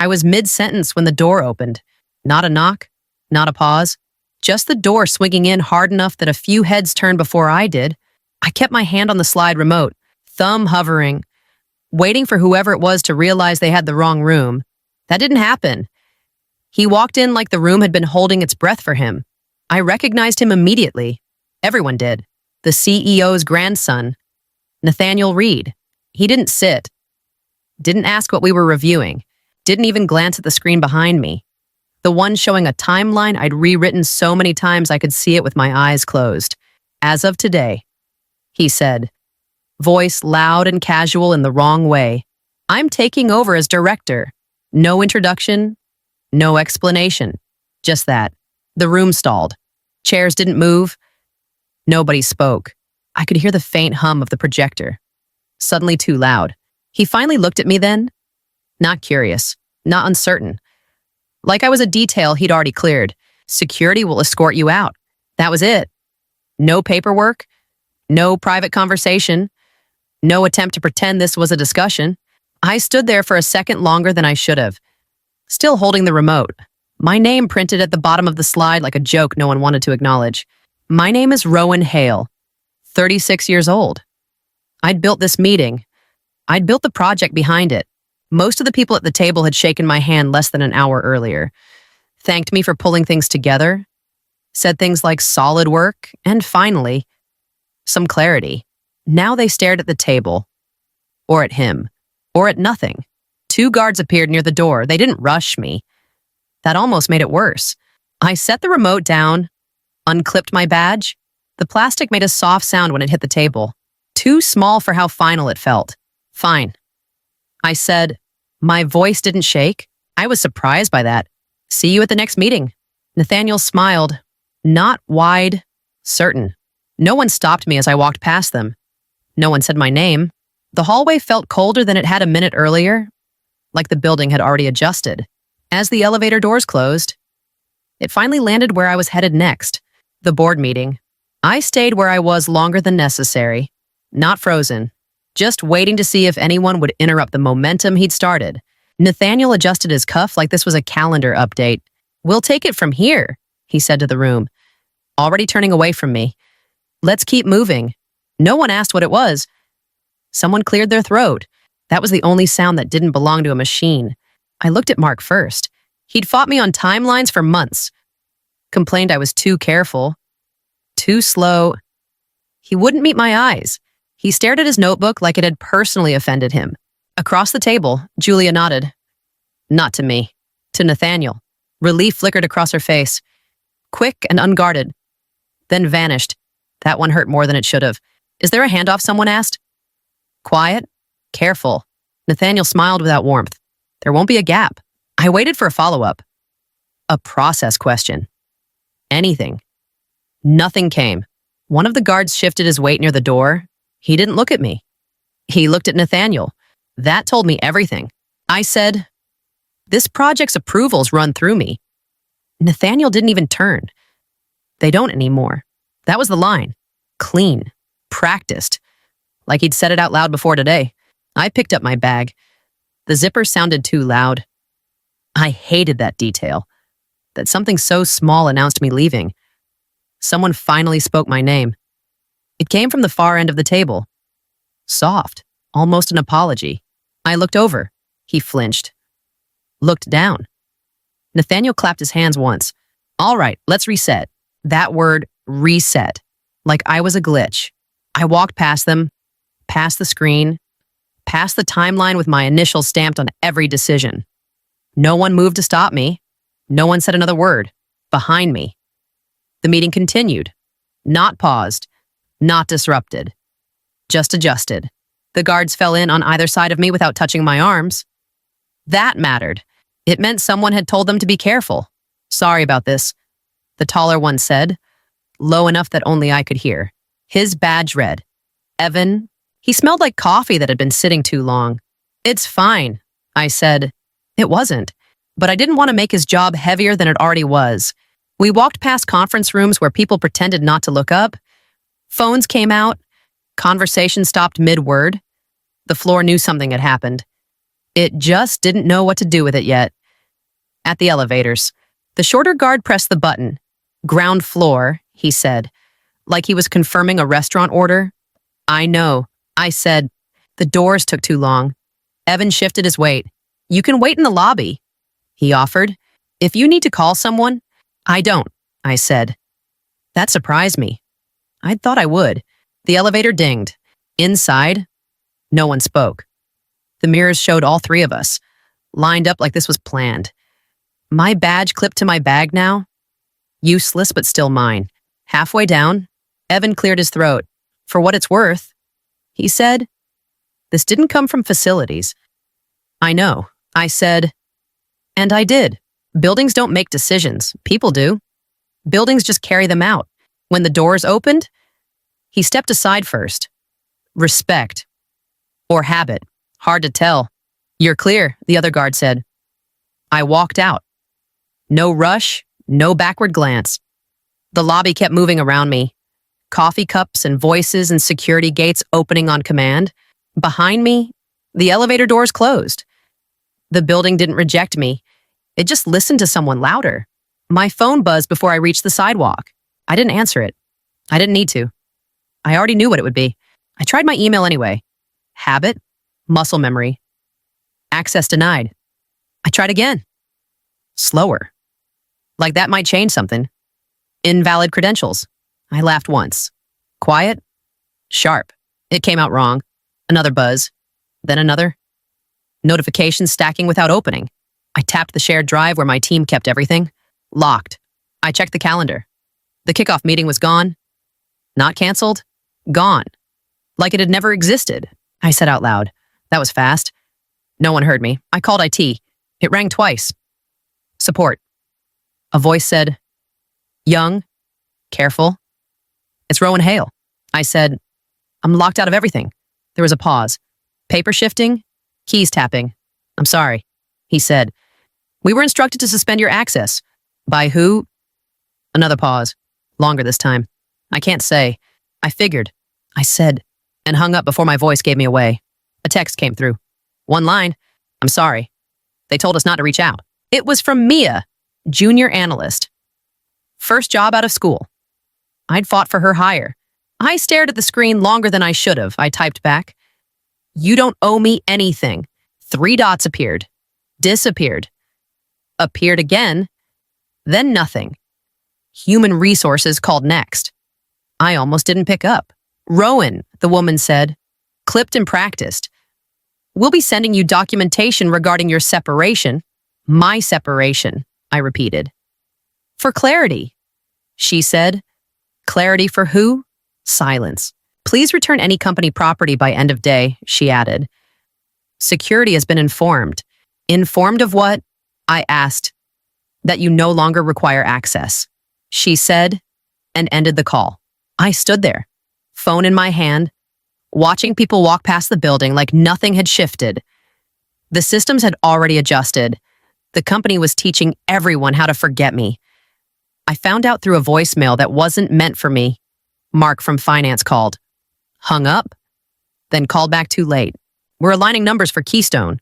I was mid-sentence when the door opened. Not a knock, not a pause, just the door swinging in hard enough that a few heads turned before I did. I kept my hand on the slide remote, thumb hovering, waiting for whoever it was to realize they had the wrong room. That didn't happen. He walked in like the room had been holding its breath for him. I recognized him immediately. Everyone did. The CEO's grandson, Nathaniel Reed. He didn't sit, didn't ask what we were reviewing, didn't even glance at the screen behind me. The one showing a timeline I'd rewritten so many times I could see it with my eyes closed. As of today, he said, voice loud and casual in the wrong way. I'm taking over as director. No introduction, no explanation. Just that. The room stalled. Chairs didn't move. Nobody spoke. I could hear the faint hum of the projector. Suddenly too loud. He finally looked at me then. Not curious, not uncertain. Like I was a detail he'd already cleared. Security will escort you out. That was it. No paperwork, no private conversation, no attempt to pretend this was a discussion. I stood there for a second longer than I should have, still holding the remote. My name printed at the bottom of the slide like a joke no one wanted to acknowledge. My name is Rowan Hale, 36 years old. I'd built this meeting. I'd built the project behind it. Most of the people at the table had shaken my hand less than an hour earlier, thanked me for pulling things together, said things like solid work, and finally, some clarity. Now they stared at the table, or at him, or at nothing. 2 guards appeared near the door. They didn't rush me. That almost made it worse. I set the remote down, unclipped my badge. The plastic made a soft sound when it hit the table. Too small for how final it felt. Fine. I said, my voice didn't shake. I was surprised by that. See you at the next meeting. Nathaniel smiled, not wide, certain. No one stopped me as I walked past them. No one said my name. The hallway felt colder than it had a minute earlier, like the building had already adjusted. As the elevator doors closed, it finally landed where I was headed next, the board meeting. I stayed where I was longer than necessary, not frozen, just waiting to see if anyone would interrupt the momentum he'd started. Nathaniel adjusted his cuff like this was a calendar update. We'll take it from here, he said to the room, already turning away from me. Let's keep moving. No one asked what it was. Someone cleared their throat. That was the only sound that didn't belong to a machine. I looked at Mark first. He'd fought me on timelines for months. Complained I was too careful, too slow. He wouldn't meet my eyes. He stared at his notebook like it had personally offended him. Across the table, Julia nodded. Not to me, to Nathaniel. Relief flickered across her face. Quick and unguarded. Then vanished. That one hurt more than it should have. Is there a handoff, someone asked? Quiet, careful. Nathaniel smiled without warmth. There won't be a gap. I waited for a follow-up. A process question. Anything. Nothing came. One of the guards shifted his weight near the door. He didn't look at me. He looked at Nathaniel. That told me everything. I said, this project's approvals run through me. Nathaniel didn't even turn. They don't anymore. That was the line. Clean. Practiced. Like he'd said it out loud before today. I picked up my bag. The zipper sounded too loud. I hated that detail. That something so small announced me leaving. Someone finally spoke my name. It came from the far end of the table. Soft, almost an apology. I looked over. He flinched. Looked down. Nathaniel clapped his hands once. All right, let's reset. That word, reset. Like I was a glitch. I walked past them, past the screen, past the timeline with my initials stamped on every decision. No one moved to stop me. No one said another word. Behind me. The meeting continued. Not paused. Not disrupted. Just adjusted. The guards fell in on either side of me without touching my arms. That mattered. It meant someone had told them to be careful. Sorry about this, the taller one said, low enough that only I could hear. His badge read, Evan. He smelled like coffee that had been sitting too long. It's fine, I said. It wasn't, but I didn't want to make his job heavier than it already was. We walked past conference rooms where people pretended not to look up. Phones came out. Conversation stopped mid-word. The floor knew something had happened. It just didn't know what to do with it yet. At the elevators, the shorter guard pressed the button. Ground floor, he said, like he was confirming a restaurant order. I know, I said. The doors took too long. Evan shifted his weight. You can wait in the lobby, he offered. If you need to call someone, I don't, I said. That surprised me. I'd thought I would. The elevator dinged. Inside, no one spoke. The mirrors showed all three of us, lined up like this was planned. My badge clipped to my bag now. Useless, but still mine. Halfway down, Evan cleared his throat. For what it's worth, he said, this didn't come from facilities. I know, I said. And I did. Buildings don't make decisions. People do. Buildings just carry them out. When the doors opened, he stepped aside first. Respect. Or habit. Hard to tell. You're clear, the other guard said. I walked out. No rush, no backward glance. The lobby kept moving around me. Coffee cups and voices and security gates opening on command. Behind me, the elevator doors closed. The building didn't reject me. It just listened to someone louder. My phone buzzed before I reached the sidewalk. I didn't answer it. I didn't need to. I already knew what it would be. I tried my email anyway. Habit, muscle memory. Access denied. I tried again. Slower. Like that might change something. Invalid credentials. I laughed once. Quiet. Sharp. It came out wrong. Another buzz. Then another. Notifications stacking without opening. I tapped the shared drive where my team kept everything. Locked. I checked the calendar. The kickoff meeting was gone. Not canceled. Gone. Like it had never existed. I said out loud. That was fast. No one heard me. I called IT. It rang twice. Support. A voice said, young, careful. It's Rowan Hale. I said, I'm locked out of everything. There was a pause. Paper shifting, keys tapping. I'm sorry, he said. We were instructed to suspend your access. By who? Another pause. Longer this time. I can't say. I figured. I said, and hung up before my voice gave me away. A text came through. One line. I'm sorry. They told us not to reach out. It was from Mia, junior analyst. First job out of school. I'd fought for her hire. I stared at the screen longer than I should have. I typed back. You don't owe me anything. 3 dots appeared. Disappeared. Appeared again. Then nothing. Human resources called next. I almost didn't pick up. Rowan, the woman said. Clipped and practiced. We'll be sending you documentation regarding your separation. My separation, I repeated. For clarity, she said. Clarity for who? Silence. Please return any company property by end of day, she added. Security has been informed. Informed of what? I asked. That you no longer require access, she said, and ended the call. I stood there, phone in my hand, watching people walk past the building like nothing had shifted. The systems had already adjusted. The company was teaching everyone how to forget me. I found out through a voicemail that wasn't meant for me. Mark from finance called. Hung up, then called back too late. We're aligning numbers for Keystone,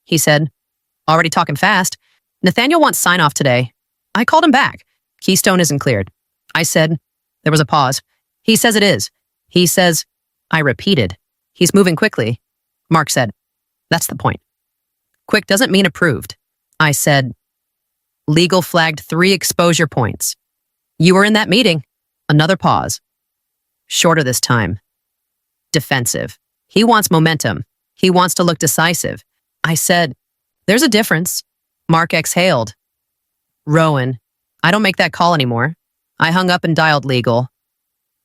he said. Already talking fast. Nathaniel wants sign-off today. I called him back. Keystone isn't cleared. I said. There was a pause. He says it is. He says. I repeated. He's moving quickly. Mark said. That's the point. Quick doesn't mean approved. I said. Legal flagged 3 exposure points. You were in that meeting. Another pause. Shorter this time. Defensive. He wants momentum. He wants to look decisive. I said, there's a difference. Mark exhaled. Rowan, I don't make that call anymore. I hung up and dialed legal.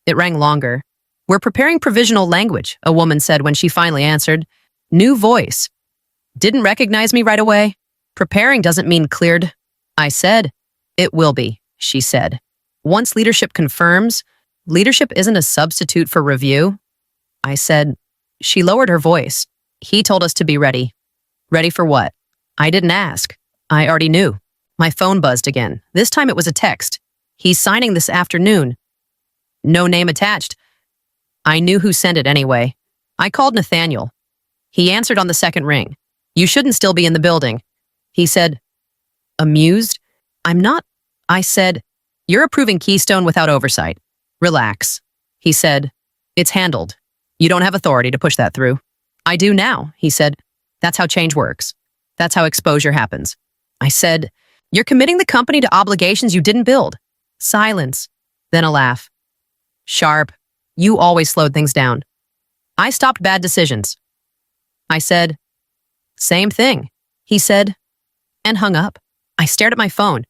It rang longer. We're preparing provisional language, a woman said when she finally answered. New voice. Didn't recognize me right away. Preparing doesn't mean cleared. I said, it will be, she said. Once leadership confirms, leadership isn't a substitute for review. I said, she lowered her voice. He told us to be ready. Ready for what? I didn't ask. I already knew. My phone buzzed again. This time it was a text. He's signing this afternoon. No name attached. I knew who sent it anyway. I called Nathaniel. He answered on the second ring. You shouldn't still be in the building. He said, amused. I'm not. I said, you're approving Keystone without oversight. Relax. He said, it's handled. You don't have authority to push that through. I do now, he said. That's how change works. That's how exposure happens. I said, you're committing the company to obligations you didn't build. Silence. Then a laugh. Sharp. You always slowed things down. I stopped bad decisions. I said, same thing, he said, and hung up. I stared at my phone.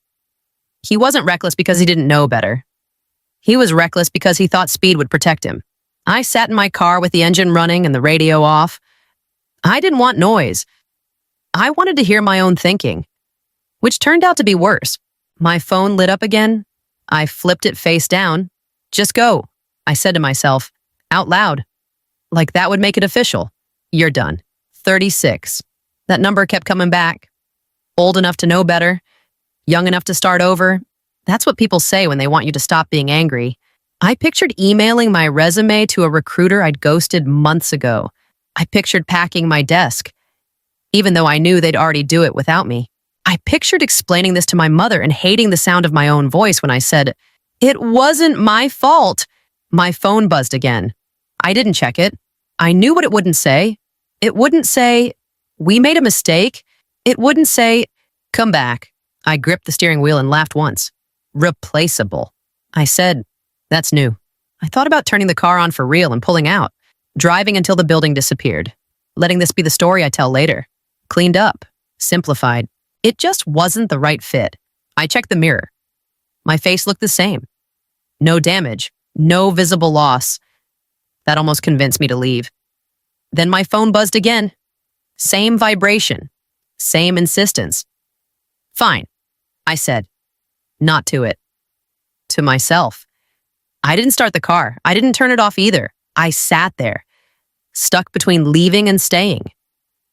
He wasn't reckless because he didn't know better. He was reckless because he thought speed would protect him. I sat in my car with the engine running and the radio off. I didn't want noise. I wanted to hear my own thinking, which turned out to be worse. My phone lit up again. I flipped it face down. Just go, I said to myself, out loud. Like that would make it official. You're done. 36. That number kept coming back. Old enough to know better. Young enough to start over. That's what people say when they want you to stop being angry. I pictured emailing my resume to a recruiter I'd ghosted months ago. I pictured packing my desk, even though I knew they'd already do it without me. I pictured explaining this to my mother and hating the sound of my own voice when I said, it wasn't my fault. My phone buzzed again. I didn't check it. I knew what it wouldn't say. It wouldn't say, we made a mistake. It wouldn't say, come back. I gripped the steering wheel and laughed once. Replaceable. I said, that's new. I thought about turning the car on for real and pulling out, driving until the building disappeared, letting this be the story I tell later. Cleaned up, simplified. It just wasn't the right fit. I checked the mirror. My face looked the same. No damage, no visible loss. That almost convinced me to leave. Then my phone buzzed again. Same vibration, same insistence. Fine, I said. Not to it. To myself. I didn't start the car. I didn't turn it off either. I sat there, stuck between leaving and staying,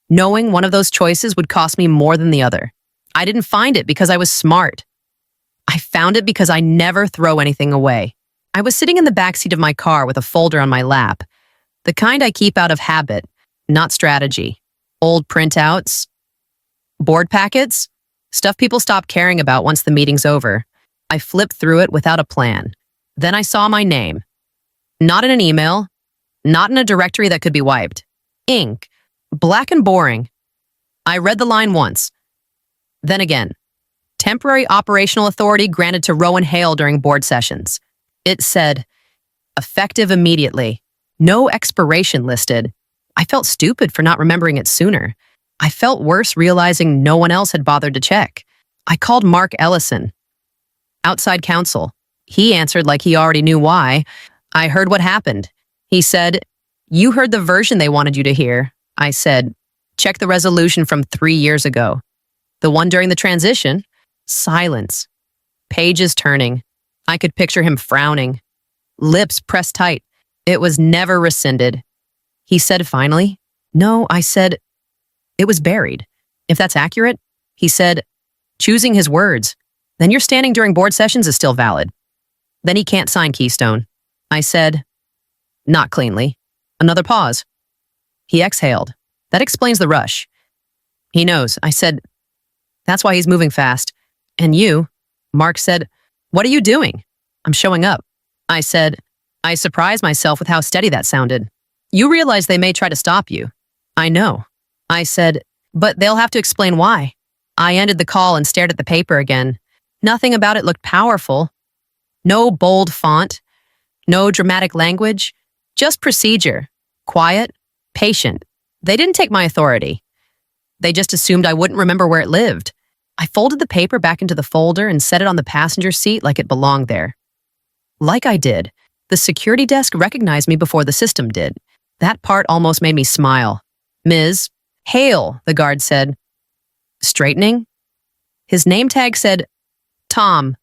knowing one of those choices would cost me more than the other. I didn't find it because I was smart. I found it because I never throw anything away. I was sitting in the backseat of my car with a folder on my lap, the kind I keep out of habit, not strategy. Old printouts, board packets, stuff people stop caring about once the meeting's over. I flipped through it without a plan. Then I saw my name. Not in an email, not in a directory that could be wiped. Ink, black and boring. I read the line once. Then again. Temporary operational authority granted to Rowan Hale during board sessions. It said, effective immediately. No expiration listed. I felt stupid for not remembering it sooner. I felt worse realizing no one else had bothered to check. I called Mark Ellison, outside counsel. He answered like he already knew why. I heard what happened. He said, you heard the version they wanted you to hear. I said, check the resolution from 3 years ago. The one during the transition. Silence. Pages turning. I could picture him frowning. Lips pressed tight. It was never rescinded. He said finally, no, I said, it was buried. If that's accurate, he said, choosing his words, then your standing during board sessions is still valid. Then he can't sign Keystone. I said, not cleanly. Another pause. He exhaled. That explains the rush. He knows. I said, that's why he's moving fast. And you? Mark said, what are you doing? I'm showing up. I said, I surprised myself with how steady that sounded. You realize they may try to stop you. I know. I said, but they'll have to explain why. I ended the call and stared at the paper again. Nothing about it looked powerful. No bold font. No dramatic language. Just procedure. Quiet. Patient. They didn't take my authority. They just assumed I wouldn't remember where it lived. I folded the paper back into the folder and set it on the passenger seat like it belonged there. Like I did. The security desk recognized me before the system did. That part almost made me smile. Ms. Hale, the guard said. Straightening? His name tag said, Tom,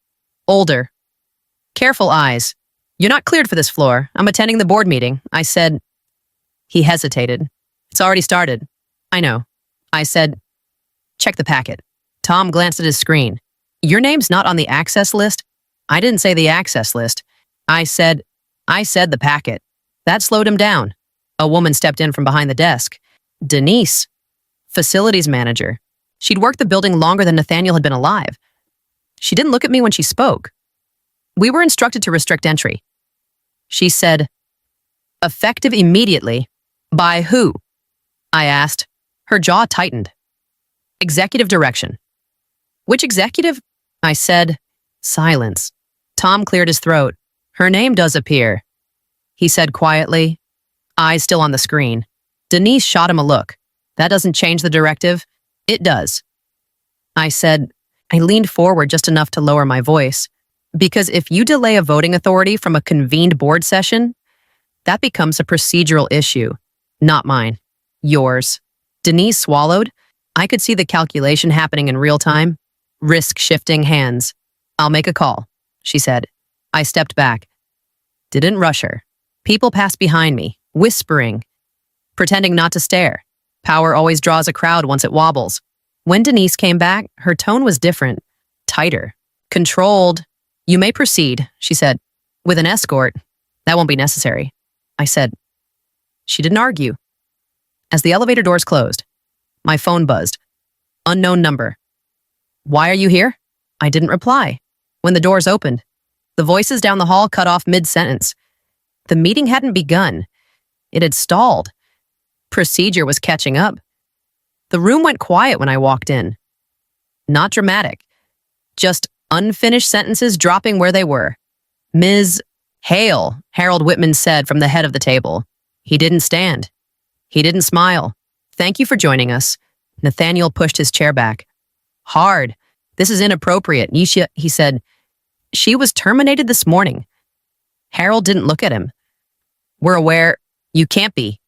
older. Careful eyes. You're not cleared for this floor. I'm attending the board meeting. I said. He hesitated. It's already started. I know. I said, check the packet. Tom glanced at his screen. Your name's not on the access list? I didn't say the access list. I said the packet. That slowed him down. A woman stepped in from behind the desk. Denise. Facilities manager. She'd worked the building longer than Nathaniel had been alive. She didn't look at me when she spoke. We were instructed to restrict entry. She said, "Effective immediately. By who?" I asked. Her jaw tightened. "Executive direction." "Which executive?" I said. Silence. Tom cleared his throat. "Her name does appear," he said quietly, eyes still on the screen. Denise shot him a look. "That doesn't change the directive." "It does." I said. I leaned forward just enough to lower my voice. "Because if you delay a voting authority from a convened board session, that becomes a procedural issue. Not mine. Yours." Denise swallowed. I could see the calculation happening in real time. Risk-shifting hands. "I'll make a call," she said. I stepped back. Didn't rush her. People passed behind me, whispering, pretending not to stare. Power always draws a crowd once it wobbles. When Denise came back, her tone was different, tighter, controlled. "You may proceed," she said. "With an escort, that won't be necessary," I said. She didn't argue. As the elevator doors closed, my phone buzzed. Unknown number. "Why are you here?" I didn't reply. When the doors opened, the voices down the hall cut off mid-sentence. The meeting hadn't begun. It had stalled. Procedure was catching up. The room went quiet when I walked in. Not dramatic. Just unfinished sentences dropping where they were. "Ms. Hale," Harold Whitman said from the head of the table. He didn't stand. He didn't smile. "Thank you for joining us." Nathaniel pushed his chair back. "Hard. This is inappropriate," he said. "She was terminated this morning." Harold didn't look at him. "We're aware." "You can't be,"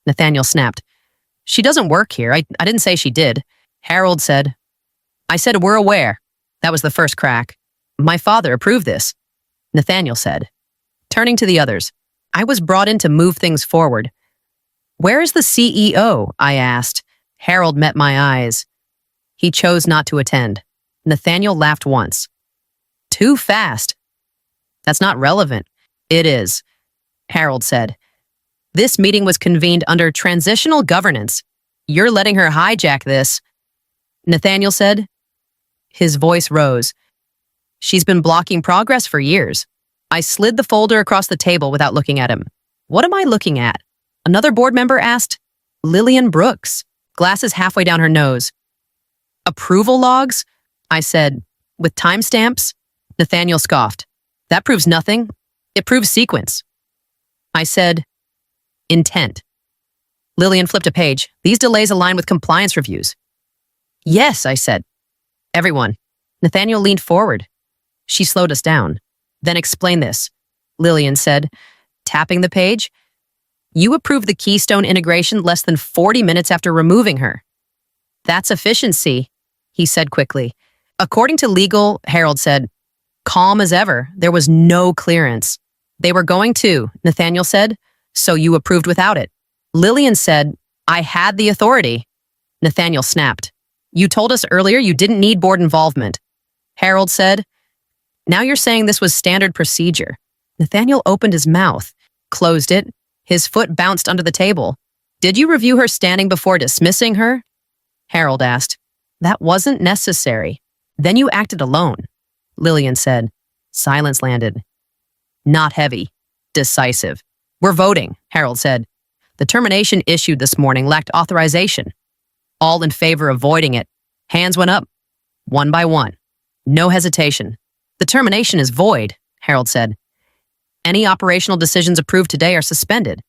Nathaniel snapped. "She doesn't work here. I didn't say she did." Harold said. I said, "We're aware." That was the first crack. "My father approved this," Nathaniel said. Turning to the others, I was brought in to move things forward. "Where is the CEO?" I asked. Harold met my eyes. He chose not to attend. Nathaniel laughed once. "Too fast." "That's not relevant." "It is," Harold said. "This meeting was convened under transitional governance. You're letting her hijack this," Nathaniel said. His voice rose. "She's been blocking progress for years." I slid the folder across the table without looking at him. "What am I looking at?" Another board member asked. "Lillian Brooks," glasses halfway down her nose. "Approval logs?" I said. "With timestamps?" Nathaniel scoffed. "That proves nothing. It proves sequence." I said, "Intent." Lillian flipped a page. "These delays align with compliance reviews." "Yes," I said. "Everyone." Nathaniel leaned forward. She slowed us down. "Then explain this," Lillian said, tapping the page. "You approved the Keystone integration less than 40 minutes after removing her." "That's efficiency," he said quickly. "According to legal," Harold said. Calm as ever, there was no clearance. "They were going to," Nathaniel said. "So you approved without it." Lillian said, "I had the authority." Nathaniel snapped. "You told us earlier you didn't need board involvement." Harold said, "Now you're saying this was standard procedure." Nathaniel opened his mouth, closed it. His foot bounced under the table. "Did you review her standing before dismissing her?" Harold asked. "That wasn't necessary." "Then you acted alone," Lillian said. Silence landed. "Not heavy. Decisive." "We're voting," Harold said. "The termination issued this morning lacked authorization. All in favor of voiding it. Hands went up, one by one. No hesitation. "The termination is void," Harold said. "Any operational decisions approved today are suspended."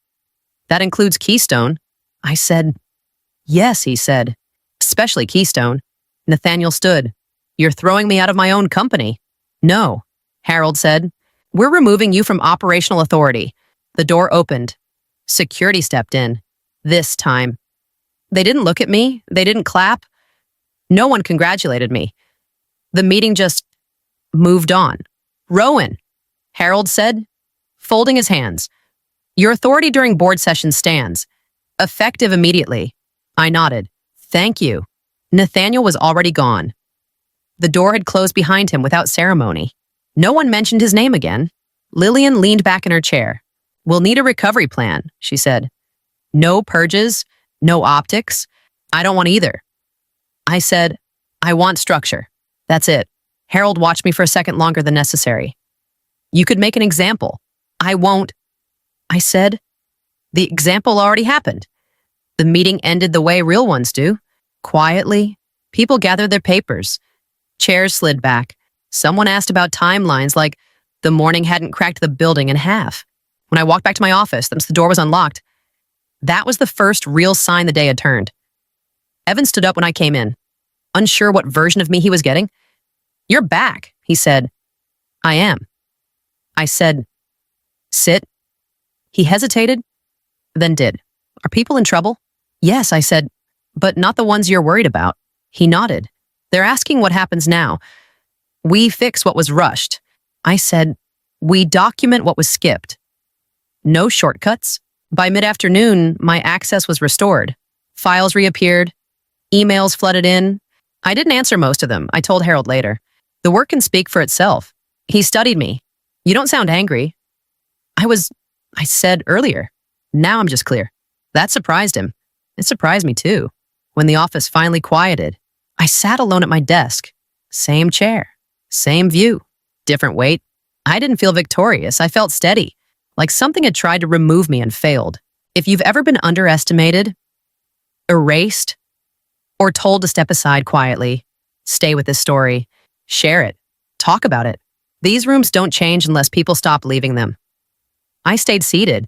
"That includes Keystone." I said. "Yes," he said. "Especially Keystone." Nathaniel stood. "You're throwing me out of my own company." "No," Harold said. "We're removing you from operational authority." The door opened. Security stepped in. This time. They didn't look at me. They didn't clap. No one congratulated me. The meeting just moved on. "Rowan," Harold said, folding his hands. "Your authority during board session stands. Effective immediately." I nodded. "Thank you." Nathaniel was already gone. The door had closed behind him without ceremony. No one mentioned his name again. Lillian leaned back in her chair. "We'll need a recovery plan," she said. "No purges, no optics." I don't want either. I said, I want structure. That's it. Harold watched me for a second longer than necessary. You could make an example. I won't. I said, the example already happened. The meeting ended the way real ones do. Quietly, people gathered their papers. Chairs slid back. Someone asked about timelines like the morning hadn't cracked the building in half. When I walked back to my office, since the door was unlocked, that was the first real sign the day had turned. Evan stood up when I came in, unsure what version of me he was getting. You're back, he said. I am. I said, sit. He hesitated, then did. Are people in trouble? Yes, I said, but not the ones you're worried about. He nodded. They're asking what happens now. We fix what was rushed. I said, we document what was skipped. No shortcuts. By mid-afternoon, my access was restored. Files reappeared. Emails flooded in. I didn't answer most of them. I told Harold later. The work can speak for itself. He studied me. You don't sound angry. I said earlier. Now I'm just clear. That surprised him. It surprised me too. When the office finally quieted, I sat alone at my desk. Same chair. Same view. Different weight. I didn't feel victorious. I felt steady. Like something had tried to remove me and failed. If you've ever been underestimated, erased, or told to step aside quietly, stay with this story, share it, talk about it. These rooms don't change unless people stop leaving them. I stayed seated,